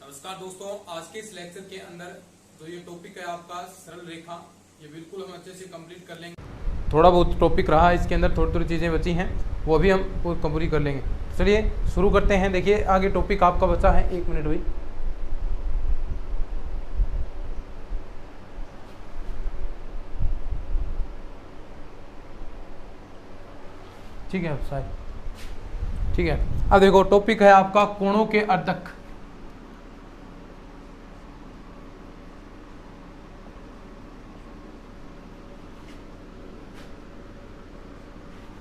नमस्कार दोस्तों, आज के इस लेक्चर के अंदर जो ये टॉपिक है आपका सरल रेखा, ये बिल्कुल हम अच्छे से कंप्लीट कर लेंगे। थोड़ा बहुत टॉपिक रहा इसके अंदर, थोड़ी थोड़ी चीज़ें बची हैं, वो भी हम पूरी कर लेंगे। चलिए शुरू करते हैं। देखिए आगे टॉपिक आपका बचा है, 1 मिनट भाई। ठीक है साहब, ठीक है। अब देखो टॉपिक है आपका कोणों के अर्धक।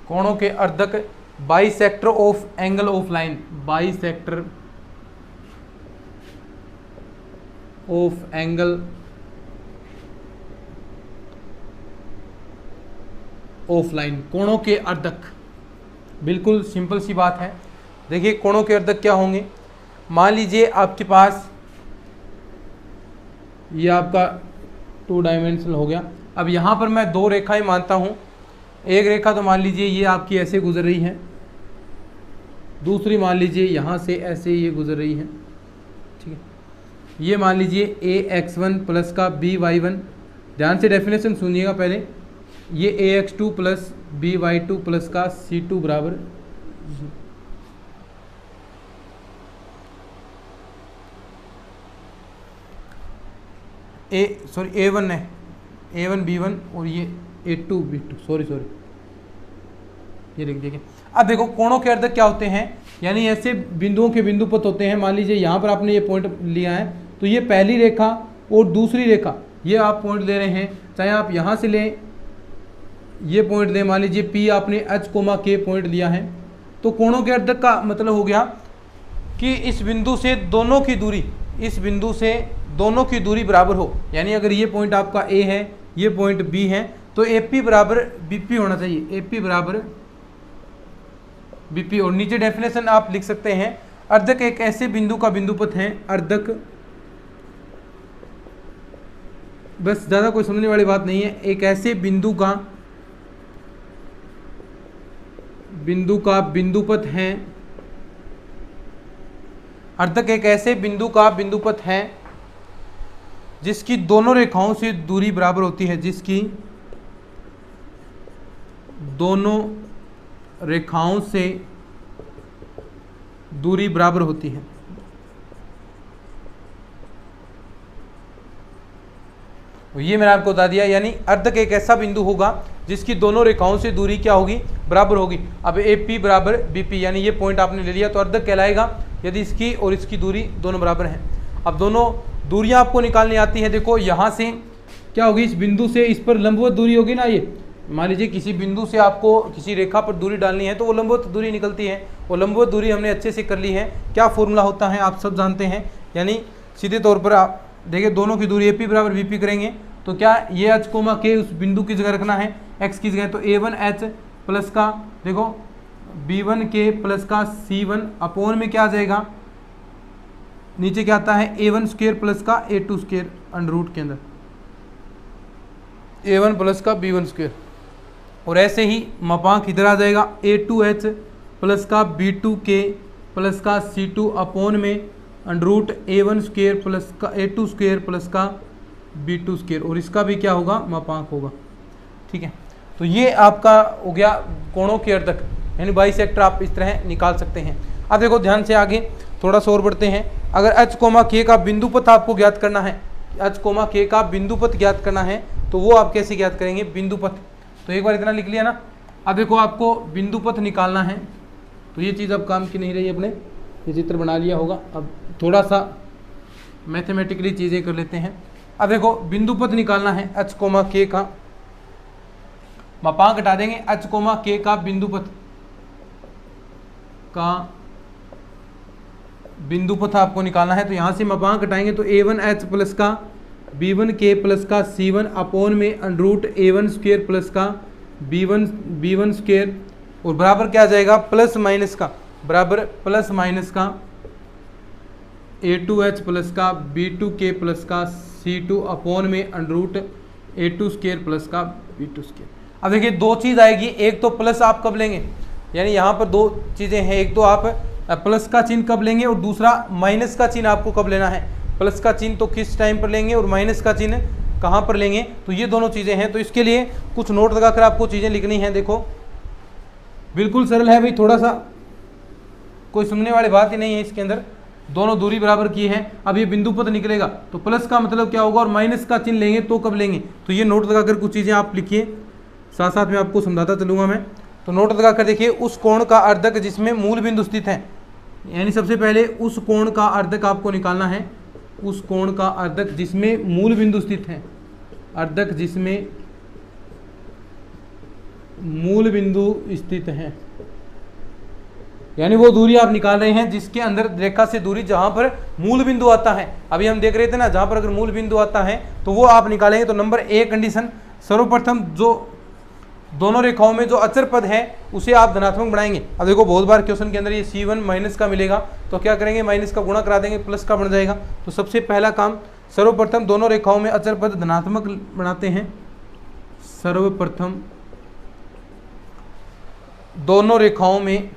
कोणों के अर्धक, bisector of angle of line, bisector of angle of line, कोणों के अर्धक। बिल्कुल सिंपल सी बात है। देखिए कोणों के अर्धक क्या होंगे। मान लीजिए आपके पास ये आपका 2 डायमेंशनल हो गया। अब यहाँ पर मैं 2 रेखाएं मानता हूँ। एक रेखा तो मान लीजिए ये आपकी ऐसे गुजर रही है, दूसरी मान लीजिए यहाँ से ऐसे ये गुजर रही है, ठीक है। ये मान लीजिए ax1 प्लस का by1, ध्यान से डेफिनेशन सुनिएगा पहले। ये ax2 प्लस by2 प्लस का c2 बराबर a1 है, a1 b1 और ये a2 b2, सॉरी ये लिख देखिए। अब देखो कोणों के अर्धक क्या होते हैं, यानी ऐसे बिंदुओं के बिंदुपत होते हैं। मान लीजिए यहाँ पर आपने ये पॉइंट लिया है, तो ये पहली रेखा और दूसरी रेखा, ये आप पॉइंट ले रहे हैं, चाहे आप यहाँ से लें, ये पॉइंट लें। मान लीजिए P आपने H, K पॉइंट लिया है, तो कोणों के अर्धक का मतलब हो गया कि इस बिंदु से दोनों की दूरी, इस बिंदु से दोनों की दूरी बराबर हो। यानी अगर ये पॉइंट आपका A है, ये पॉइंट B है, तो AP बराबर BP होना चाहिए, AP बराबर BP। और नीचे डेफिनेशन आप लिख सकते हैं, अर्धक एक ऐसे बिंदु का बिंदुपथ है, अर्धक, बस ज़्यादा कोई समझने वाली बात नहीं है, एक ऐसे बिंदु का बिंदुपथ है, अर्धक एक ऐसे बिंदु का बिंदुपथ है जिसकी दोनों रेखाओं से दूरी बराबर होती है, जिसकी दोनों रेखाओं से दूरी बराबर होती है। ये मैंने आपको बता दिया, यानी अर्धक एक ऐसा बिंदु होगा जिसकी दोनों रेखाओं से दूरी क्या होगी, बराबर होगी। अब AP बराबर BP, यानी ये पॉइंट आपने ले लिया तो अर्धक कहलाएगा यदि इसकी और इसकी दूरी दोनों बराबर हैं। अब दोनों दूरियां आपको निकालनी आती है। देखो यहाँ से क्या होगी, इस बिंदु से इस पर लंबवत दूरी होगी ना। ये मान लीजिए किसी बिंदु से आपको किसी रेखा पर दूरी डालनी है, तो वो लंबवत दूरी निकलती है। वो लंबवत दूरी हमने अच्छे से कर ली है। क्या फॉर्मूला होता है आप सब जानते हैं, यानी सीधे तौर पर आप देखिए दोनों की दूरी AP बराबर BP करेंगे, तो क्या ये H, K उस बिंदु की जगह रखना है, X की जगह, तो A1H प्लस का देखो B1K प्लस का C1 अपोन में क्या आ जाएगा, नीचे क्या आता है A1 स्क्वायर प्लस का A2 स्क्वायर अंडर रूट के अंदर, A1 प्लस का B1 स्क्वायर। और ऐसे ही मापांक इधर आ जाएगा A2H प्लस का B2K प्लस का C2 अपोन में under root A1 square plus का A2 स्क्वायर प्लस का B2 स्क्वायर, और इसका भी क्या होगा, मापांक होगा। ठीक है, तो ये आपका हो गया कोणों के अर्धक, यानी बाइसेक्टर आप इस तरह निकाल सकते हैं। अब देखो ध्यान से आगे थोड़ा सा और बढ़ते हैं। अगर H, K का बिंदुपथ आपको ज्ञात करना है, H, K का बिंदुपथ ज्ञात करना है, तो वो आप कैसे ज्ञात करेंगे, बिंदुपथ। तो एक बार इतना लिख लिया ना। अब देखो आपको बिंदुपथ निकालना है, तो ये चीज़ अब काम की नहीं रही, अपने ये चित्र बना लिया होगा। अब थोड़ा सा मैथमेटिकली चीज़ें कर लेते हैं। अब देखो बिंदुपथ निकालना है H, K का, मापांक हटा देंगे, H, K का बिंदुपथ आपको निकालना है। तो यहाँ से मापांक हटाएंगे तो A1H प्लस का B1K प्लस का C1 अपोन में under root A1 square plus का B1 स्क्वायर, और बराबर क्या आ जाएगा, प्लस माइनस का, बराबर प्लस माइनस का A2H प्लस का B2K प्लस का C2 अपोन में under root A2 square plus का B2 स्क्वायर। अब देखिए 2 चीज़ आएगी, एक तो प्लस आप कब लेंगे, यानी यहाँ पर 2 चीज़ें हैं। एक तो आप प्लस का चिन्ह कब लेंगे और दूसरा माइनस का चिन्ह आपको कब लेना है। प्लस का चिन्ह तो किस टाइम पर लेंगे और माइनस का चिन्ह कहाँ पर लेंगे, तो ये दोनों चीज़ें हैं। तो इसके लिए कुछ नोट लगाकर आपको चीज़ें लिखनी हैं। देखो बिल्कुल सरल है भाई, थोड़ा सा कोई सुनने वाली बात ही नहीं है इसके अंदर। दोनों दूरी बराबर की है। अब ये बिंदु पद निकलेगा तो प्लस का मतलब क्या होगा और माइनस का चिन्ह लेंगे तो कब लेंगे। तो ये नोट लगाकर कुछ चीज़ें आप लिखिए, साथ साथ में आपको समझाता चलूँगा मैं। तो नोट लगाकर देखिए, उस कोण का अर्धक जिसमें मूल बिंदु स्थित है, यानी सबसे पहले उस कोण का अर्धक आपको निकालना है। उस कोण का अर्धक जिसमें मूल बिंदु स्थित है, अर्धक जिसमें मूल बिंदु स्थित है, यानी वो दूरी आप निकाल रहे हैं जिसके अंदर रेखा से दूरी जहां पर मूल बिंदु आता है। अभी हम देख रहे थे ना, जहां पर अगर मूल बिंदु आता है तो वो आप निकालेंगे। तो नंबर ए कंडीशन, सर्वप्रथम जो दोनों रेखाओं में जो अचर पद है उसे आप धनात्मक बनाएंगे। अब देखो बहुत बार क्वेश्चन के अंदर ये C1 माइनस का मिलेगा तो क्या करेंगे, माइनस का गुणा करा देंगे, प्लस का बन जाएगा। तो सबसे पहला काम, सर्वप्रथम दोनों रेखाओं में अचर पद धनात्मक बनाते हैं। सर्वप्रथम दोनों रेखाओं में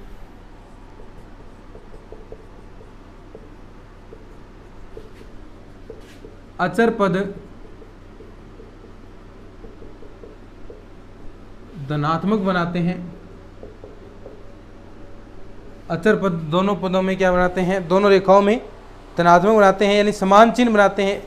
अचर पद धनात्मक बनाते हैं। अचर पद दोनों पदों में क्या बनाते हैं, दोनों रेखाओं में धनात्मक बनाते हैं, यानी समान चिन्ह बनाते हैं।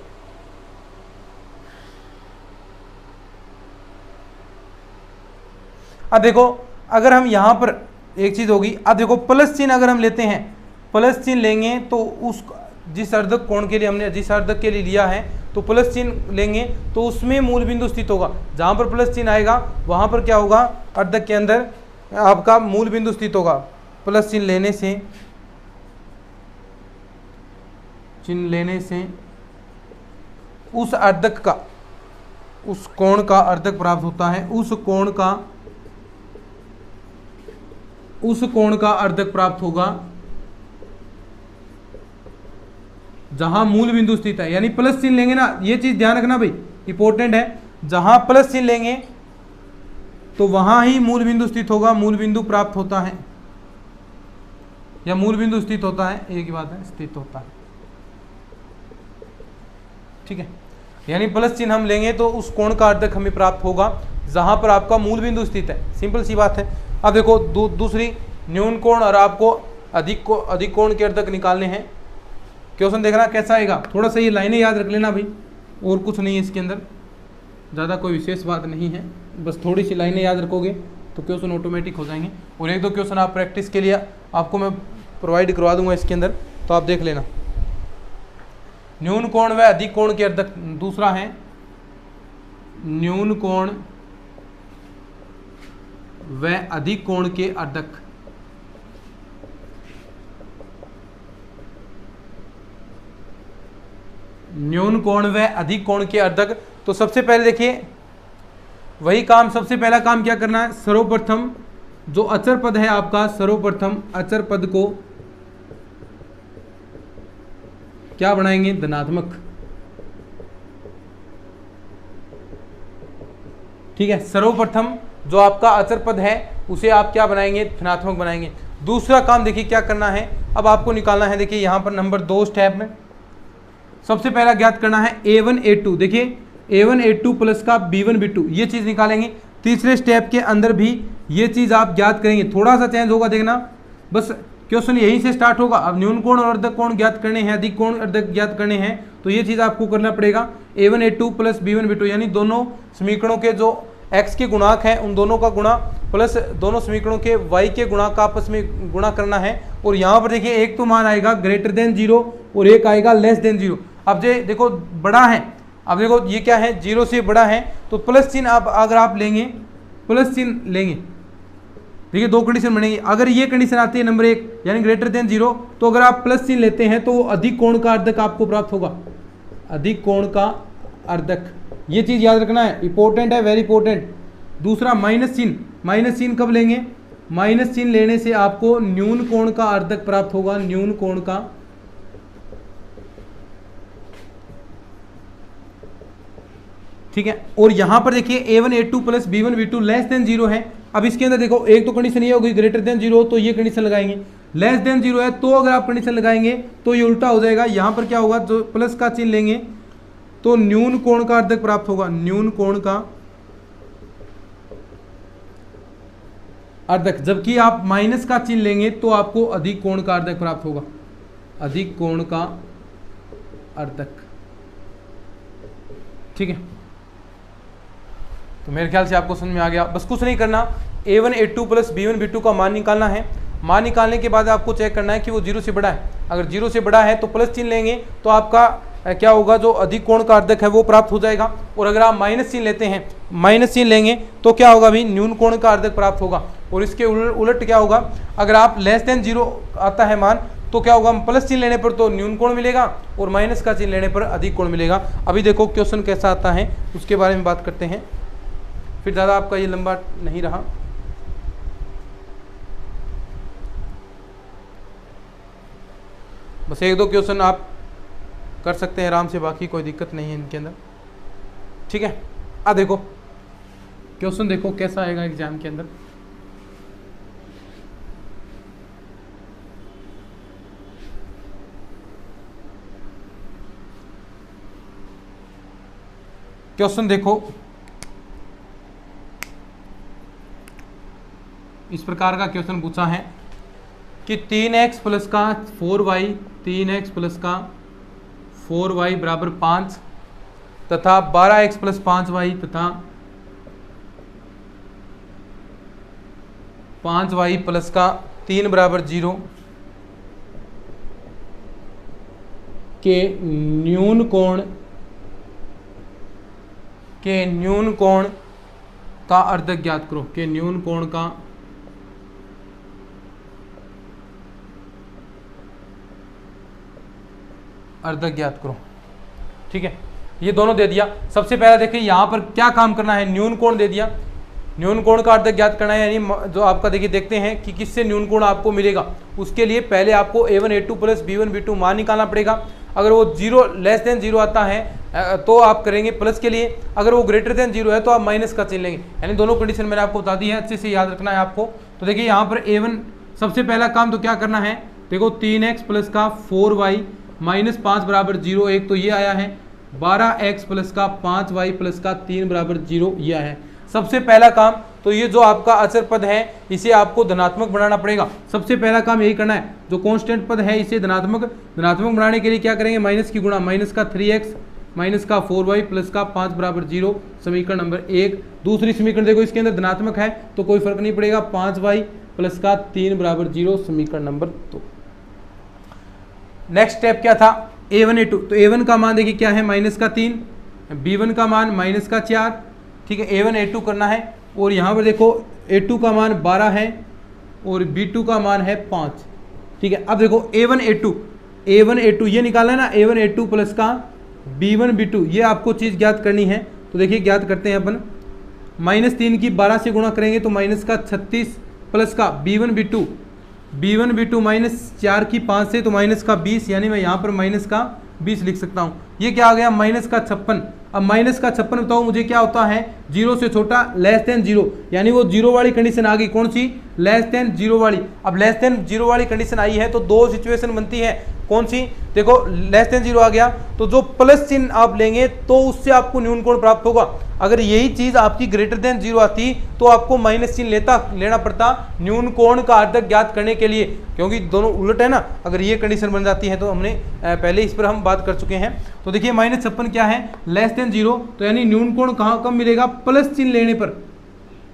अब देखो अगर हम यहां पर एक चीज होगी, अब देखो प्लस चिन्ह अगर हम लेते हैं, प्लस चिन्ह लेंगे तो उस जिस अर्धक कोण के लिए हमने जिस अर्धक के लिए लिया है तो प्लस चिन्ह लेंगे तो उसमें मूल बिंदु स्थित होगा। जहां पर प्लस चिन्ह आएगा वहां पर क्या होगा, अर्धक के अंदर आपका मूल बिंदु स्थित होगा। प्लस चिन्ह लेने से उस अर्धक का, उस कोण का अर्धक प्राप्त होता है। उस कोण का अर्धक प्राप्त होगा जहां मूल बिंदु स्थित है। यानी प्लस चिन्ह लेंगे ना, ये चीज ध्यान रखना भाई, इंपॉर्टेंट है। जहां प्लस चिन्ह लेंगे तो वहां ही मूल बिंदु स्थित होगा, मूल बिंदु प्राप्त होता है या मूल बिंदु स्थित होता है, एक ही बात है, स्थित होता है। ठीक है, यानी प्लस चिन्ह हम लेंगे तो उस कोण का अर्धक हमें प्राप्त होगा जहां पर आपका मूल बिंदु स्थित है। सिंपल सी बात है। अब देखो दूसरी न्यून कोण और आपको अधिक कोण के अर्धक निकालने हैं। क्वेश्चन देखना कैसा आएगा, थोड़ा सा ये लाइनें याद रख लेना भाई, और कुछ नहीं है इसके अंदर, ज़्यादा कोई विशेष बात नहीं है, बस थोड़ी सी लाइनें याद रखोगे तो क्वेश्चन ऑटोमेटिक हो जाएंगे। और एक दो क्वेश्चन आप प्रैक्टिस के लिए आपको मैं प्रोवाइड करवा दूंगा इसके अंदर, तो आप देख लेना। न्यून कोण व अधिक कोण के अर्धक, दूसरा है न्यून कोण व अधिक कोण के अर्धक। न्यून कोण व अधिक कोण के अर्धक। तो सबसे पहले देखिए वही काम, सबसे पहला काम क्या करना है, सर्वप्रथम जो अचर पद है आपका, सर्वप्रथम अचर पद को क्या बनाएंगे, धनात्मक। ठीक है, सर्वप्रथम जो आपका अचर पद है उसे आप क्या बनाएंगे, धनात्मक बनाएंगे। दूसरा काम देखिए क्या करना है, अब आपको निकालना है, देखिए यहां पर नंबर 2 स्टेप में सबसे पहला ज्ञात करना है A1 A2। देखिए A1 A2 प्लस का B1 B2, ये चीज निकालेंगे। तीसरे स्टेप के अंदर भी ये चीज आप ज्ञात करेंगे, थोड़ा सा चेंज होगा देखना, बस क्वेश्चन यहीं से स्टार्ट होगा। अब न्यून कोण और अर्धक कोण ज्ञात करने हैं, अधिक कोण अर्धक ज्ञात करने हैं, तो ये चीज आपको करना पड़ेगा। A1 A2 plus B1 B2, यानी दोनों समीकरणों के जो x के गुणांक हैं उन दोनों का गुणा प्लस दोनों समीकरणों के y के गुणांक का आपस में गुणा करना है। और यहाँ पर देखिए एक तो मान आएगा ग्रेटर देन 0 और एक आएगा लेस देन 0। अब ये देखो बड़ा है, अब देखो ये क्या है, 0 से बड़ा है, तो प्लस चिन्ह आप अगर आप लेंगे, प्लस चिन्ह लेंगे, देखिए 2 कंडीशन बनेगी। अगर ये कंडीशन आती है नंबर 1 यानी ग्रेटर देन 0, तो अगर आप प्लस चिन्ह लेते हैं तो अधिक कोण का अर्धक आपको प्राप्त होगा, अधिक कोण का अर्धक। ये चीज याद रखना है, इंपॉर्टेंट है, वेरी इंपॉर्टेंट। दूसरा माइनस चिन्ह, माइनस चिन्ह कब लेंगे, माइनस चिन्ह लेने से आपको न्यून कोण का अर्धक प्राप्त होगा, न्यून कोण का। ठीक है, और यहां पर देखिए A1 A2 plus B1 B2 less than 0 है, अब इसके अंदर देखो एक तो कंडीशन ये होगी ग्रेटर देन 0 तो ये कंडीशन लगाएंगे, लेस देन 0 है तो अगर आप कंडीशन लगाएंगे तो ये उल्टा हो जाएगा, यहाँ पर क्या होगा जो प्लस का चिन्ह लेंगे तो न्यून कोण का अर्धक प्राप्त होगा, न्यून कोण का अर्धक, जबकि आप माइनस का चिन्ह लेंगे तो आपको अधिक कोण का अर्धक प्राप्त होगा, अधिक कोण का अर्धक। ठीक है, तो मेरे ख्याल से आपको समझ में आ गया। बस कुछ नहीं करना, a1 a2 plus b1 b2 का मान निकालना है। मान निकालने के बाद आपको चेक करना है कि वो 0 से बड़ा है, अगर 0 से बड़ा है तो प्लस चिन्ह लेंगे तो आपका क्या होगा, जो अधिक कोण का अर्धक है वो प्राप्त हो जाएगा। और अगर आप माइनस चिन्ह लेते हैं, माइनस चिन्ह लेंगे तो क्या होगा भाई, न्यून कोण का अर्धक प्राप्त होगा। और इसके उलट क्या होगा, अगर आप लेस देन 0 आता है मान तो क्या होगा, प्लस चिन्ह लेने पर तो न्यून कोण मिलेगा और माइनस का चिन्ह लेने पर अधिक कोण मिलेगा। अभी देखो क्वेश्चन कैसा आता है उसके बारे में बात करते हैं, फिर ज़्यादा आपका ये लंबा नहीं रहा। बस एक दो क्वेश्चन आप कर सकते हैं आराम से, बाकी कोई दिक्कत नहीं है इनके अंदर। ठीक है, देखो क्वेश्चन देखो कैसा आएगा एग्जाम के अंदर। क्वेश्चन देखो इस प्रकार का क्वेश्चन पूछा है कि 3x प्लस का 4y, 3x प्लस का 4y बराबर 5 तथा 12x प्लस 5y तथा 5y प्लस का 3 बराबर 0 के न्यून कोण का अर्धक ज्ञात करो, के न्यून कोण का अर्धक ज्ञात करो। ठीक है, ये दोनों दे दिया। सबसे पहले देखिए यहाँ पर क्या काम करना है, न्यून कोण दे दिया, न्यून कोण का अर्धक ज्ञात करना है, यानी जो आपका देखिए देखते हैं कि किससे न्यून कोण आपको मिलेगा। उसके लिए पहले आपको a1 a2 plus b1 b2 मान निकालना पड़ेगा। अगर वो 0 लेस देन 0 आता है तो आप करेंगे प्लस के लिए, अगर वो ग्रेटर देन 0 है तो आप माइनस का चिन्ह लेंगे। यानी दोनों कंडीशन मैंने आपको बता दी है, अच्छे से याद रखना है आपको। तो देखिए यहाँ पर a1 सबसे पहला काम तो क्या करना है, देखो 3x प्लस का 4y माइनस 5 बराबर 0, एक तो ये आया है, 12x प्लस का 5y प्लस का 3 बराबर 0 ये आया है। सबसे पहला काम तो ये जो आपका अचर पद है इसे आपको धनात्मक बनाना पड़ेगा। सबसे पहला काम यही करना है, जो कांस्टेंट पद है इसे धनात्मक बनाने के लिए क्या करेंगे, माइनस की गुणा, माइनस का 3x माइनस का 4y प्लस का 5 बराबर 0, समीकरण नंबर 1। दूसरी समीकरण देखो इसके अंदर धनात्मक है तो कोई फर्क नहीं पड़ेगा, 5y प्लस का 3 बराबर 0, समीकरण नंबर 2। नेक्स्ट स्टेप क्या था, a1 a2, तो a1 का मान देखिए क्या है, माइनस का 3, b1 का मान माइनस का 4। ठीक है, a1 a2 करना है। और यहाँ पर देखो a2 का मान 12 है और b2 का मान है 5। ठीक है, अब देखो a1 a2 ये निकालना है ना, a1 a2 प्लस का b1 b2 ये आपको चीज़ ज्ञात करनी है। तो देखिए ज्ञात करते हैं अपन, माइनस 3 की 12 से गुणा करेंगे तो माइनस का 36 प्लस का b1 b2 माइनस 4 की 5 से तो माइनस का 20, यानी मैं यहाँ पर माइनस का 20 लिख सकता हूँ। ये क्या आ गया, माइनस का 56। अब माइनस का 56 बताओ मुझे क्या होता है, 0 से छोटा, लेस देन 0, यानी वो 0 वाली कंडीशन आ गई, कौन सी, लेस देन 0 वाली। अब लेस देन 0 वाली कंडीशन आई है तो दो सिचुएशन बनती है, कौन सी, देखो लेस देन 0 आ गया तो जो प्लस चिन्ह आप लेंगे तो उससे आपको न्यून कोण प्राप्त होगा। अगर यही चीज आपकी ग्रेटर देन 0 आती तो आपको माइनस चिन्ह लेना पड़ता न्यून कोण का अर्धक ज्ञात करने के लिए, क्योंकि दोनों उलट है ना। अगर ये कंडीशन बन जाती है तो हमने पहले इस पर हम बात कर चुके हैं। तो देखिए माइनस 56 क्या है, लेस देन 0, तो यानी न्यून कोण कहाँ कब मिलेगा, प्लस चिन्ह लेने पर,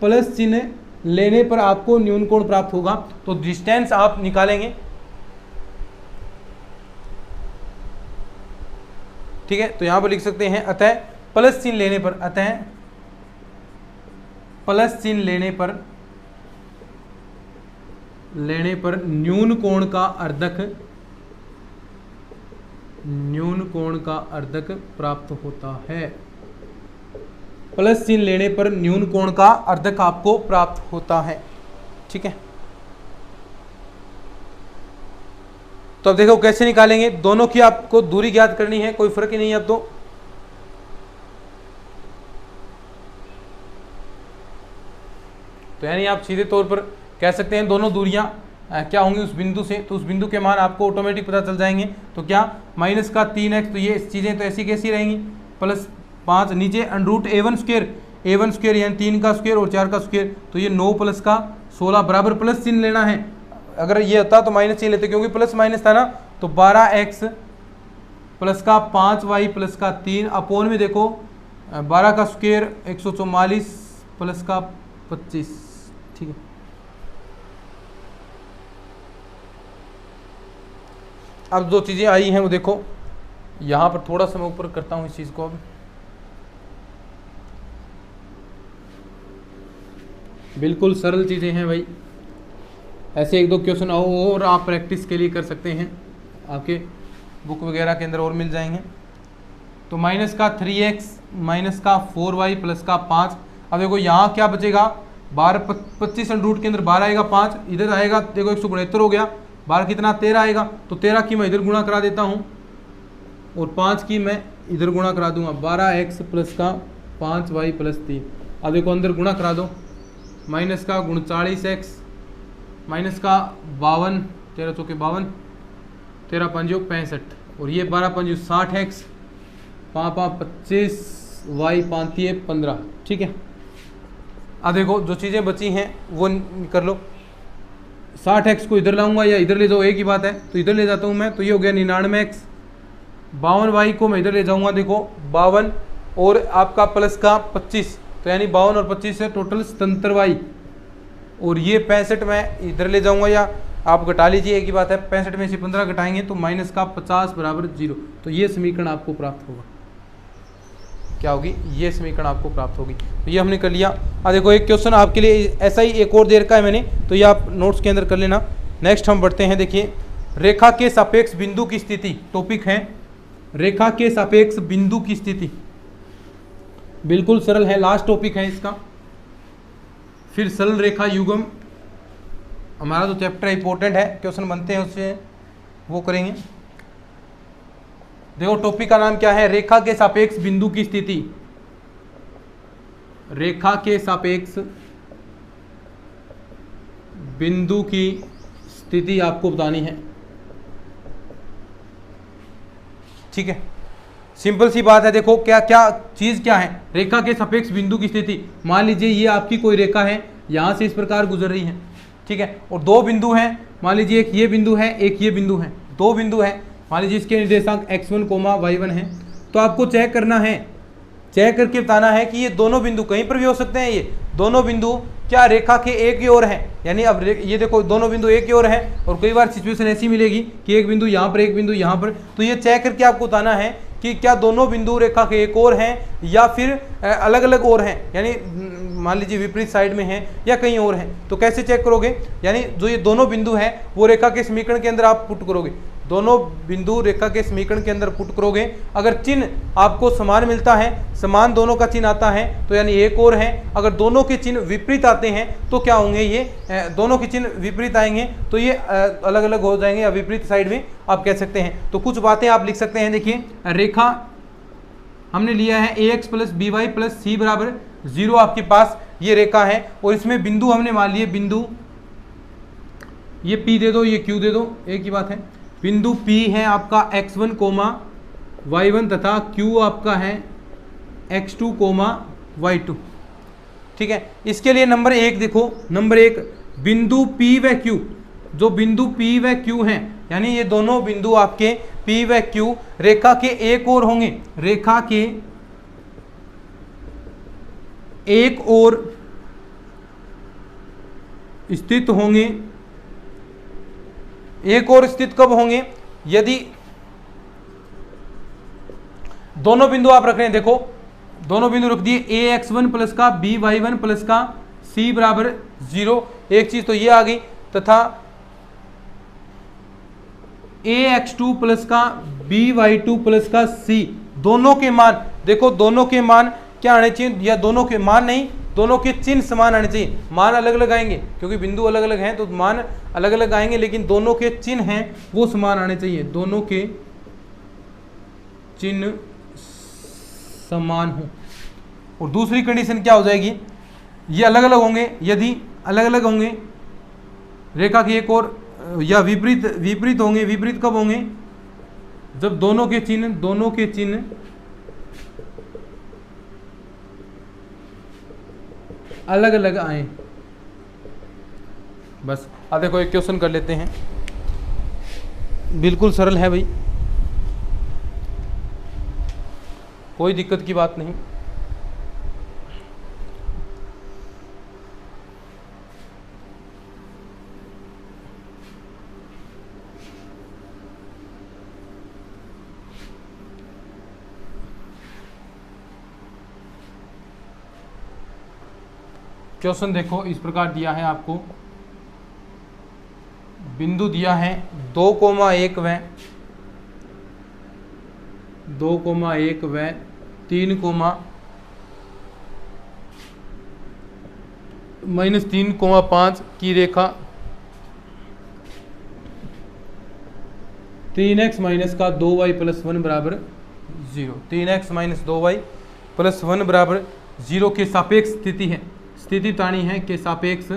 प्लस चिन्ह लेने पर आपको न्यून कोण प्राप्त होगा। तो डिस्टेंस आप निकालेंगे। ठीक है, तो यहां पर लिख सकते हैं अतः प्लस चिन्ह लेने पर, अतः प्लस चिन्ह लेने पर न्यून कोण का अर्धक प्राप्त होता है। प्लस चिन्ह लेने पर न्यून कोण का अर्धक आपको प्राप्त होता है। ठीक है, तो अब देखो कैसे निकालेंगे, दोनों की आपको दूरी ज्ञात करनी है, कोई फर्क ही नहीं है अब तो। तो यानी आप सीधे तौर पर कह सकते हैं दोनों दूरियां क्या होंगी उस बिंदु से, तो उस बिंदु के मान आपको ऑटोमेटिक पता चल जाएंगे। तो क्या माइनस का 3x, तो ये चीज़ें तो ऐसी कैसी रहेंगी, प्लस 5 नीचे अंडरूट a1 स्क्वायर यानी 3 का स्क्वायर और 4 का स्क्वायर, तो ये 9 प्लस का 16 बराबर प्लस चिन्ह लेना है। अगर ये होता तो माइनस चिन्ह लेते, क्योंकि प्लस माइनस था ना। तो 12x प्लस का 5y प्लस का 3 अपोन में देखो 12 का स्क्वायर 144 प्लस का 25। ठीक है, अब जो चीज़ें आई हैं वो देखो, यहाँ पर थोड़ा सा मैं ऊपर करता हूँ इस चीज़ को। अब बिल्कुल सरल चीज़ें हैं भाई, ऐसे एक दो क्वेश्चन और आप प्रैक्टिस के लिए कर सकते हैं, आपके बुक वगैरह के अंदर और मिल जाएंगे। तो माइनस का 3x माइनस का 4y प्लस का 5। अब देखो यहाँ क्या बचेगा, 25 अंडरूट के अंदर 12 आएगा, 5 इधर आएगा, देखो 172 हो गया, 12 कितना 13 आएगा, तो 13 की मैं इधर गुणा करा देता हूँ और 5 की मैं इधर गुणा करा दूंगा, 12x प्लस का 5y प्लस 3। अब देखो अंदर गुणा करा दो, माइनस का 39x माइनस का 52, 13 चौके 52, 13 पंजो 65 और ये 12 पंजो 60x, 5 25, y 5 15। ठीक है, अब देखो जो चीज़ें बची हैं वो कर लो। 60x को इधर लाऊंगा या इधर ले जाओ, एक ही बात है, तो इधर ले जाता हूँ मैं, तो ये हो गया 99x। 52y को मैं इधर ले जाऊंगा, देखो 52 और आपका प्लस का 25, तो यानी 52 और 25 है टोटल 77y। और ये 65 मैं इधर ले जाऊंगा या आप घटा लीजिए, एक ही बात है, 65 में से 15 घटाएंगे तो माइनस का 50 बराबर 0। तो ये समीकरण आपको प्राप्त होगा, क्या होगी, ये समीकरण आपको प्राप्त होगी। तो ये हमने कर लिया। अब देखो एक क्वेश्चन आपके लिए ऐसा ही एक और देर का है मैंने, तो ये आप नोट्स के अंदर कर लेना। नेक्स्ट हम बढ़ते हैं, देखिए रेखा के सापेक्ष बिंदु की स्थिति, टॉपिक है रेखा के सापेक्ष बिंदु की स्थिति। बिल्कुल सरल है, लास्ट टॉपिक है इसका। फिर सरल रेखा युग्म, हमारा जो चैप्टर इंपॉर्टेंट है, क्वेश्चन बनते हैं उससे वो करेंगे। देखो टॉपिक का नाम क्या है, रेखा के सापेक्ष बिंदु की स्थिति। रेखा के सापेक्ष बिंदु की स्थिति आपको बतानी है। ठीक है, सिंपल सी बात है। देखो क्या क्या चीज क्या है, रेखा के सापेक्ष बिंदु की स्थिति। मान लीजिए ये आपकी कोई रेखा है, यहां से इस प्रकार गुजर रही है, ठीक है, और दो बिंदु हैं, मान लीजिए एक ये बिंदु है, एक ये बिंदु है, दो बिंदु है, मान लीजिए इसके निर्देशांक x1, y1 है। तो आपको चेक करना है, चेक करके बताना है कि ये दोनों बिंदु कहीं पर भी हो सकते हैं, ये दोनों बिंदु क्या रेखा के एक ही ओर हैं, यानी अब ये देखो दोनों बिंदु एक ही ओर हैं, और कई बार सिचुएशन ऐसी मिलेगी कि एक बिंदु यहाँ पर, एक बिंदु यहाँ पर। तो ये चेक करके आपको बताना है कि क्या दोनों बिंदु रेखा के एक ओर हैं या फिर अलग अलग ओर हैं, यानी मान लीजिए विपरीत साइड में हैं या कहीं और हैं। तो कैसे चेक करोगे, यानी जो ये दोनों बिंदु हैं वो रेखा के समीकरण के अंदर आप पुट करोगे, दोनों बिंदु रेखा के समीकरण के अंदर पुट करोगे। अगर चिन्ह आपको समान मिलता है, समान दोनों का चिन्ह आता है, तो यानी एक और है। अगर दोनों के चिन्ह विपरीत आते हैं तो क्या होंगे, ये दोनों के चिन्ह विपरीत आएंगे तो ये अलग अलग हो जाएंगे या विपरीत साइड में आप कह सकते हैं। तो कुछ बातें आप लिख सकते हैं। देखिए रेखा हमने लिया है ax plus b y plus c बराबर 0, आपके पास ये रेखा है, और इसमें बिंदु हमने मान लिए, बिंदु ये p दे दो, ये q दे दो, एक ही बात है। बिंदु P है आपका x1, y1 तथा Q आपका है x2, y2। ठीक है, इसके लिए नंबर 1 देखो, नंबर 1 बिंदु P व Q, जो बिंदु P व Q हैं, यानी ये दोनों बिंदु आपके P व Q रेखा के एक ओर होंगे, रेखा के एक ओर स्थित होंगे। एक और स्थित कब होंगे, यदि दोनों बिंदु आप रख रहे हैं, देखो दोनों बिंदु रख दिए, ax1 प्लस का by1 प्लस का c बराबर 0, एक चीज तो ये आ गई, तथा ax2 प्लस का by2 प्लस का c, दोनों के मान देखो, दोनों के मान क्या आने चाहिए, या दोनों के मान नहीं, दोनों के चिन्ह समान आने चाहिए। मान अलग अलग आएंगे क्योंकि बिंदु अलग अलग हैं, तो मान अलग अलग आएंगे, लेकिन दोनों के चिन्ह हैं वो समान आने चाहिए, दोनों के चिन्ह समान हो। और दूसरी कंडीशन क्या हो जाएगी, ये अलग अलग होंगे। यदि अलग अलग होंगे रेखा की एक और, या विपरीत होंगे। विपरीत कब होंगे? जब दोनों के चिन्ह अलग अलग आए। बस अब देखो एक क्वेश्चन कर लेते हैं, बिल्कुल सरल है भाई, कोई दिक्कत की बात नहीं। क्वेश्चन देखो इस प्रकार दिया है आपको, बिंदु दिया है 2,1 व 3,-3,5 की रेखा 3x माइनस का 2y प्लस 1 बराबर 0, 3x माइनस 2y प्लस 1 बराबर 0 के सापेक्ष स्थिति है, स्थिति बतानी है के सापेक्ष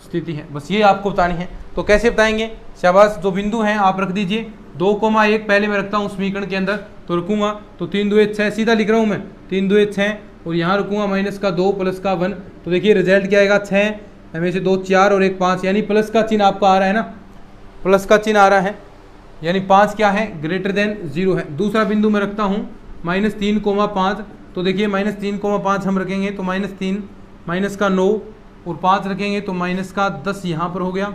स्थिति है, बस ये आपको बतानी है। तो कैसे बताएंगे? शाबाश, जो बिंदु हैं आप रख दीजिए। 2,1 पहले मैं रखता हूँ समीकरण के अंदर, तो रखूंगा तो 3 2 6 सीधा लिख रहा हूँ मैं, 3 2 6 और यहाँ रखूंगा माइनस का 2 प्लस का 1। तो देखिए रिजल्ट क्या आएगा, 6 में से 2 4 और 1 5, यानी प्लस का चिन्ह आपका आ रहा है ना, प्लस का चिन्ह आ रहा है, यानी 5 क्या है, ग्रेटर देन 0 है। दूसरा बिंदु मैं रखता हूँ -3,5, तो देखिए -3,5 हम रखेंगे तो -3 माइनस का 9 और 5 रखेंगे तो माइनस का 10 यहाँ पर हो गया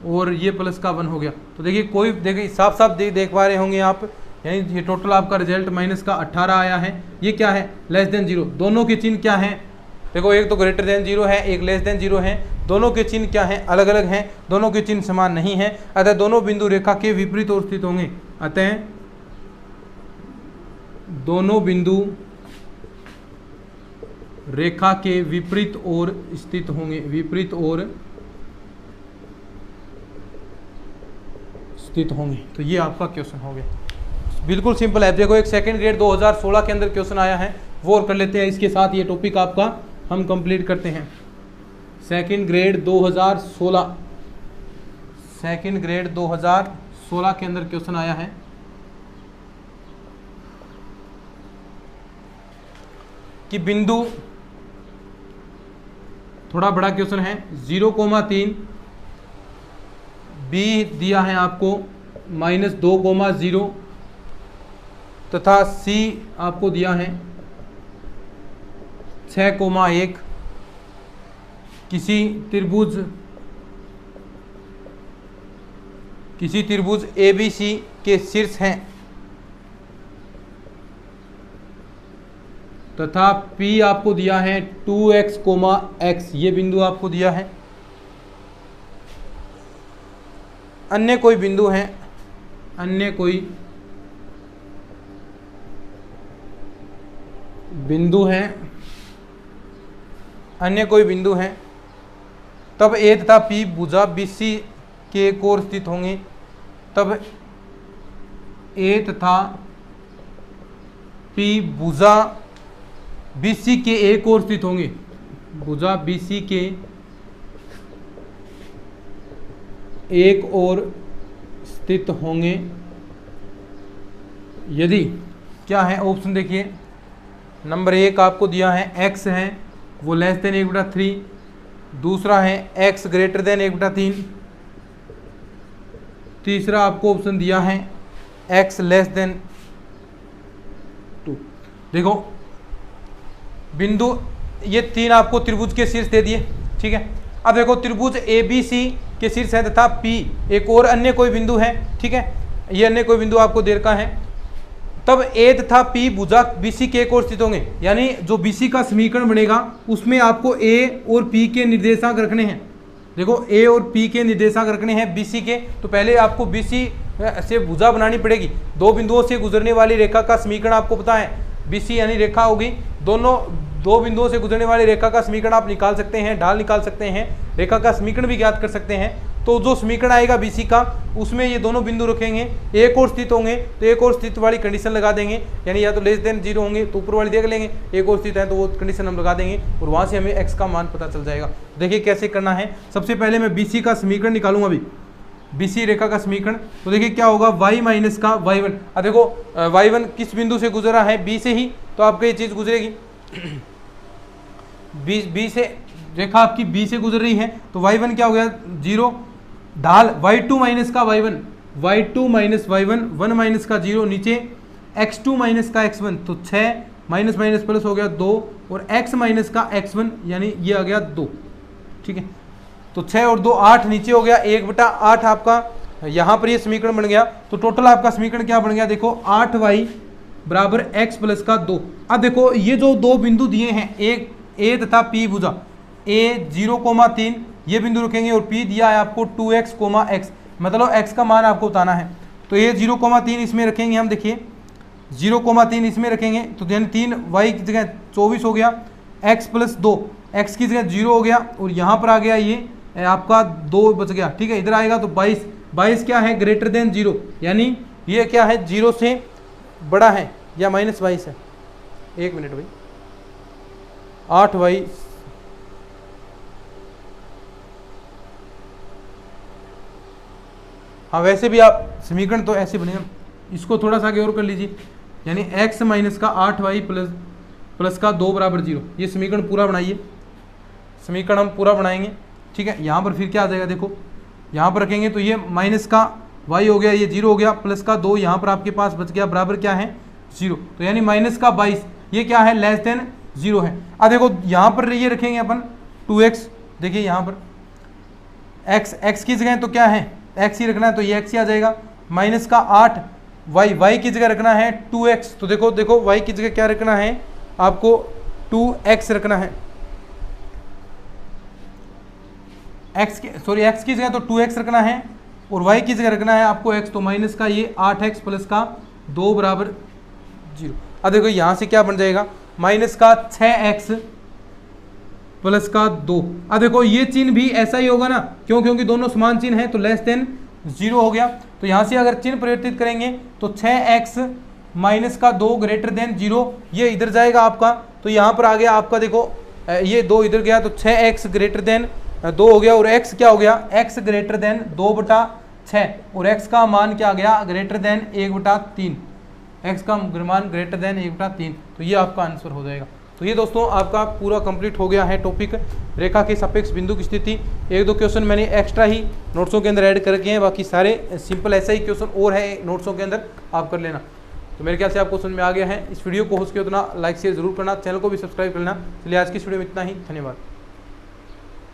और ये प्लस का 1 हो गया। तो देखिए कोई देखिए साफ साफ देख पा रहे होंगे आप, यानी ये टोटल आपका रिजल्ट माइनस का 18 आया है। ये क्या है, लेस देन 0। दोनों के चिन्ह क्या हैं, देखो एक तो ग्रेटर देन 0 है, एक लेस देन 0 है। दोनों के चिन्ह क्या हैं, अलग अलग हैं, दोनों के चिन्ह समान नहीं है, अतः दोनों बिंदु रेखा के विपरीत ओर स्थित होंगे। अतः दोनों बिंदु रेखा के विपरीत ओर स्थित होंगे, विपरीत ओर स्थित होंगे। तो ये आपका क्वेश्चन हो गया, बिल्कुल सिंपल है। देखो एक सेकंड ग्रेड 2016 के अंदर क्वेश्चन आया है, वो और कर लेते हैं। इसके साथ ये टॉपिक आपका हम कंप्लीट करते हैं। सेकंड ग्रेड 2016, सेकंड ग्रेड 2016 के अंदर क्वेश्चन आया है कि बिंदु, थोड़ा बड़ा क्वेश्चन है, 0,3 बी दिया है आपको -2,0 तथा सी आपको दिया है 6,1। किसी त्रिभुज ABC के शीर्ष हैं तथा P आपको दिया है 2x, x, ये बिंदु आपको दिया है। अन्य कोई बिंदु हैं, अन्य कोई बिंदु हैं, तब A तथा P भुजा BC के एक ओर स्थित होंगे, तब A तथा P भुजा BC के एक ओर स्थित होंगे, भुजा BC के एक ओर स्थित होंगे यदि, क्या है ऑप्शन देखिए, नंबर 1 आपको दिया है x है वो लेस देन 1/3, दूसरा है x ग्रेटर देन 1/3, तीसरा आपको ऑप्शन दिया है x लेस देन 2। देखो बिंदु ये 3 आपको त्रिभुज के शीर्ष दे दिए, ठीक है। अब देखो त्रिभुज ABC के शीर्ष है तथा P एक और अन्य कोई बिंदु है, ठीक है, ये अन्य कोई बिंदु आपको दे रखा है, तब A तथा P भुजा BC के एक ओर स्थित होंगे, यानी जो BC का समीकरण बनेगा उसमें आपको A और P के निर्देशांक रखने हैं। देखो A और P के निर्देशांक रखने हैं BC के, तो पहले आपको BC से भुजा बनानी पड़ेगी। दो बिंदुओं से गुजरने वाली रेखा का समीकरण आपको पता है, BC यानी रेखा होगी, दो बिंदुओं से गुजरने वाली रेखा का समीकरण आप निकाल सकते हैं, ढाल निकाल सकते हैं, रेखा का समीकरण भी ज्ञात कर सकते हैं। तो जो समीकरण आएगा बीसी का उसमें ये दोनों बिंदु रखेंगे, एक और स्थित होंगे तो एक और स्थित वाली कंडीशन लगा देंगे, यानी या तो लेस देन 0 होंगे तो ऊपर वाली देख लेंगे, एक और स्थित है तो वो कंडीशन हम लगा देंगे और वहां से हमें एक्स का मान पता चल जाएगा। देखिए कैसे करना है। सबसे पहले मैं बीसी का समीकरण निकालूंगा अभी, बीसी रेखा का समीकरण। तो देखिए क्या होगा, y माइनस का y1। अब देखो y1 किस बिंदु से गुजरा है, b से ही, तो आपको ये चीज गुजरेगी b से, रेखा आपकी b से गुजर रही है तो y1 क्या हो गया 0, ढाल y2 माइनस का y1, y2 minus y1, 1 minus का 0, नीचे x2 माइनस का x1, तो 6 माइनस माइनस प्लस हो गया 2 और x माइनस का x1 यानी ये आ गया 2। ठीक है, तो 6 और 2 8, नीचे हो गया 1/8 आपका, यहाँ पर ये समीकरण बन गया। तो टोटल आपका समीकरण क्या बन गया, देखो 8y बराबर x प्लस का 2। अब देखो ये जो दो बिंदु दिए हैं, एक a तथा p भुजा, a 0,3 ये बिंदु रखेंगे और p दिया है आपको 2x, x, मतलब x का मान आपको बताना है। तो ये 0,3 इसमें रखेंगे हम, देखिए 0,3 इसमें रखेंगे तो यानी 3y की जगह 24 हो गया, x प्लस 2, x की जगह 0 हो गया और यहाँ पर आ गया ये आपका 2 बच गया। ठीक है, इधर आएगा तो 22 क्या है, ग्रेटर देन 0, यानी ये क्या है 0 से बड़ा है या -22 है। एक मिनट भाई, 8y, हाँ वैसे भी आप समीकरण तो ऐसे बनेगा, इसको थोड़ा सा आगे और कर लीजिए, यानी x माइनस का 8y प्लस का 2 बराबर 0, ये समीकरण पूरा बनाइए, समीकरण हम पूरा बनाएंगे। ठीक है, यहाँ पर फिर क्या आ जाएगा, देखो यहाँ पर रखेंगे तो ये माइनस का y हो गया, ये 0 हो गया, प्लस का 2 यहाँ पर आपके पास बच गया, बराबर क्या है 0, तो यानी माइनस का 22 ये क्या है, लेस देन 0 है। अब देखो यहाँ पर ये रखेंगे अपन 2x, देखिए यहाँ पर x की जगह तो क्या है x ही रखना है तो ये x ही आ जाएगा, माइनस का 8y की जगह रखना है 2x, तो देखो y की जगह क्या रखना है आपको 2x रखना है, x की जगह तो 2x रखना है और y की जगह रखना है आपको x, तो माइनस का ये 8x प्लस का 2 बराबर 0। अब देखो यहाँ से क्या बन जाएगा, माइनस का 6x प्लस का 2। अब देखो ये चिन्ह भी ऐसा ही होगा ना, क्योंकि दोनों समान चिन्ह है तो लेस देन 0 हो गया। तो यहाँ से अगर चिन्ह परिवर्तित करेंगे तो 6x माइनस का 2 ग्रेटर देन 0, ये इधर जाएगा आपका, तो यहाँ पर आ गया आपका, देखो ये 2 इधर गया तो 6x ग्रेटर देन 2 हो गया और x क्या हो गया, x ग्रेटर देन 2/6 और x का मान क्या आ गया, ग्रेटर देन 1/3, x का मान ग्रेटर देन 1/3, तो ये आपका आंसर हो जाएगा। तो ये दोस्तों आपका पूरा कंप्लीट हो गया है टॉपिक रेखा के सापेक्ष बिंदु की स्थिति। 1-2 क्वेश्चन मैंने एक्स्ट्रा ही नोट्सों के अंदर ऐड करके हैं, बाकी सारे सिंपल ऐसा ही क्वेश्चन और है नोट्सों के अंदर, आप कर लेना। तो मेरे ख्याल से आपको समझ में आ गया है। इस वीडियो को हो सके उतना लाइक शेयर जरूर करना, चैनल को भी सब्सक्राइब करना। चलिए आज की इस वीडियो में इतना ही, धन्यवाद।